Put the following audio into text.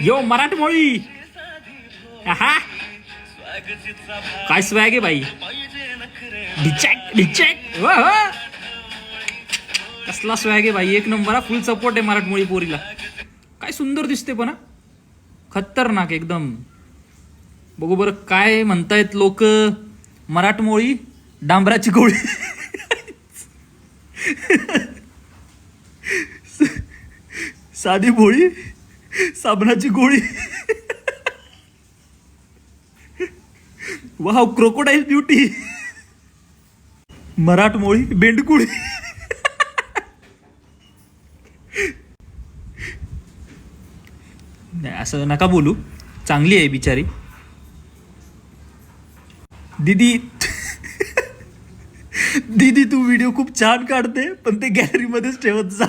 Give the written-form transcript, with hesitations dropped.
यो मराठमोळी. हा काय स्वॅग आहे बाई. डिचॅक डिचॅक कसला स्वॅग आहे बाई. एक नंबर. फुल सपोर्ट आहे मराठमोळी पोरीला. काय सुंदर दिसते पण. खतरनाक एकदम. बघू बरं काय म्हणतायत लोक. मराठमोळी डांबराची गोळी. साधी भोळी साबणाची गोळी. Wow crocodile beauty. मराठमोळी बेंडकुळी. नाही असं नका बोलू. चांगली आहे बिचारी. दीदी दीदी तू व्हिडिओ खूप छान काढते पण ते गॅलरी मध्येच ठेवत जा.